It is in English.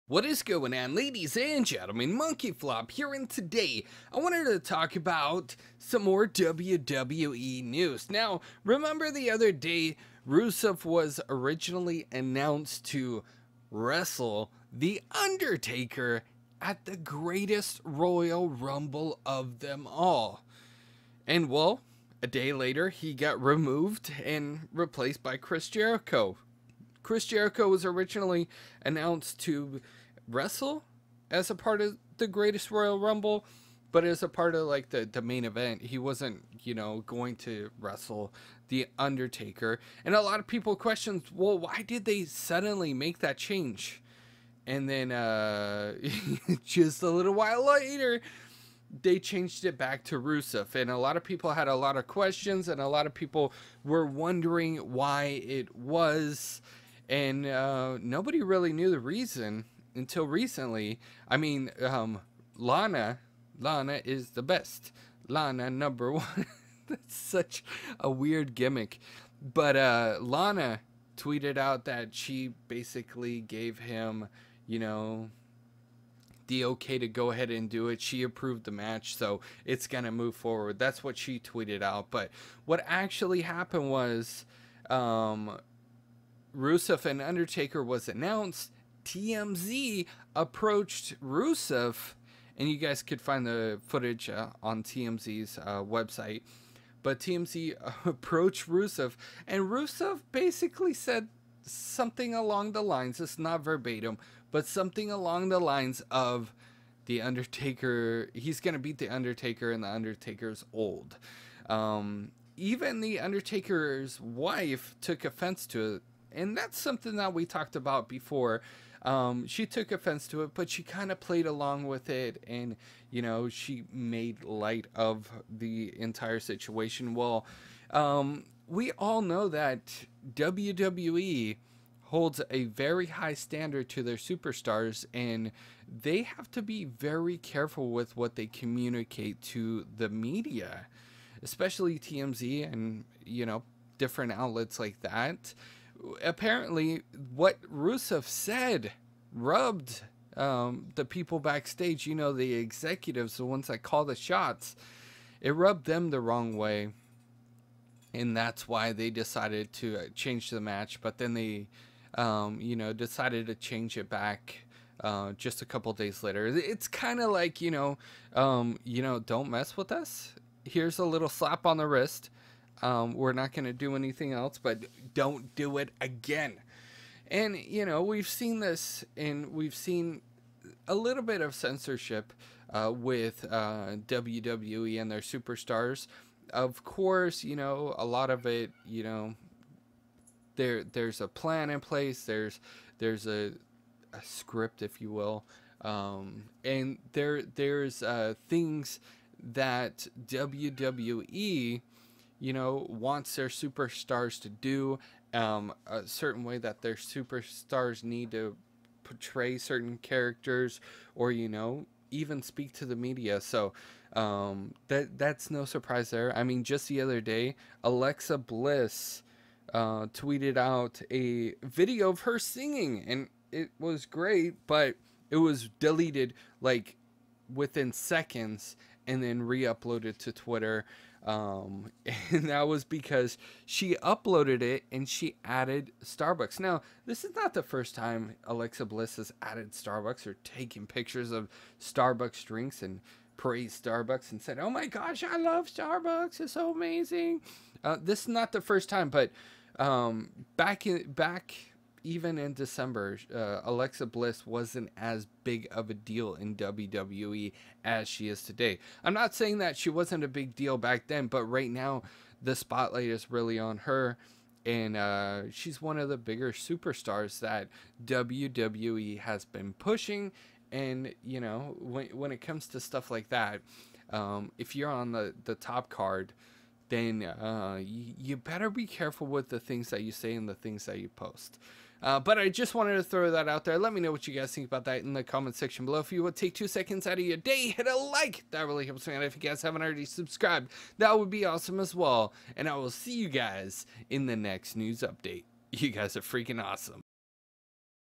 What is going on, ladies and gentlemen? MonkeyFlop here, and today I wanted to talk about some more WWE news. Now, remember the other day, RUSEV was originally announced to wrestle The Undertaker at the greatest Royal Rumble of them all. And well, a day later, he got removed and replaced by Chris Jericho. Chris Jericho was originally announced to wrestle as a part of the greatest Royal Rumble, but as a part of like the main event. He wasn't, going to wrestle The Undertaker. And a lot of people questioned, well, why did they suddenly make that change? And then just a little while later, they changed it back to RUSEV, and a lot of people had a lot of questions, and a lot of people were wondering why it was. And nobody really knew the reason until recently. I mean, Lana is the best. Lana #1. That's such a weird gimmick. But Lana tweeted out that she basically gave him, the okay to go ahead and do it. She approved the match, so it's going to move forward. That's what she tweeted out. But what actually happened was RUSEV and Undertaker was announced. TMZ approached RUSEV, and you guys could find the footage on TMZ's website. But TMZ approached RUSEV, and RUSEV basically said something along the lines, it's not verbatim, but something along the lines of The Undertaker, he's going to beat The Undertaker, and The Undertaker's old. Even The Undertaker's wife took offense to it. And that's something that we talked about before. She took offense to it, but she kind of played along with it, and she made light of the entire situation. Well, we all know that WWE holds a very high standard to their superstars, and they have to be very careful with what they communicate to the media, especially TMZ and different outlets like that. Apparently, what RUSEV said rubbed the people backstage, the executives, the ones that call the shots. It rubbed them the wrong way, and that's why they decided to change the match. But then they, decided to change it back just a couple days later. It's kind of like, don't mess with us. Here's a little slap on the wrist. We're not going to do anything else, but don't do it again. And, we've seen this, and we've seen a little bit of censorship with WWE and their superstars. Of course, a lot of it, there's a plan in place. There's a script, if you will. And there's things that WWE wants their superstars to do, a certain way that their superstars need to portray certain characters, or even speak to the media. So that's no surprise there. I mean, just the other day, Alexa Bliss tweeted out a video of her singing, and it was great, but it was deleted like within seconds and then re-uploaded to Twitter. And that was because she uploaded it and she added Starbucks. Now, this is not the first time Alexa Bliss has added Starbucks or taken pictures of Starbucks drinks and praised Starbucks and said, "Oh my gosh, I love Starbucks. It's so amazing." This is not the first time, but back even in December, Alexa Bliss wasn't as big of a deal in WWE as she is today. I'm not saying that she wasn't a big deal back then, but right now the spotlight is really on her, and she's one of the bigger superstars that WWE has been pushing. And when it comes to stuff like that, if you're on the top card, then you better be careful with the things that you say and the things that you post. But I just wanted to throw that out there. Let me know what you guys think about that in the comment section below. If you would take 2 seconds out of your day, hit a like. That really helps me out. If you guys haven't already subscribed, that would be awesome as well. And I will see you guys in the next news update. You guys are freaking awesome.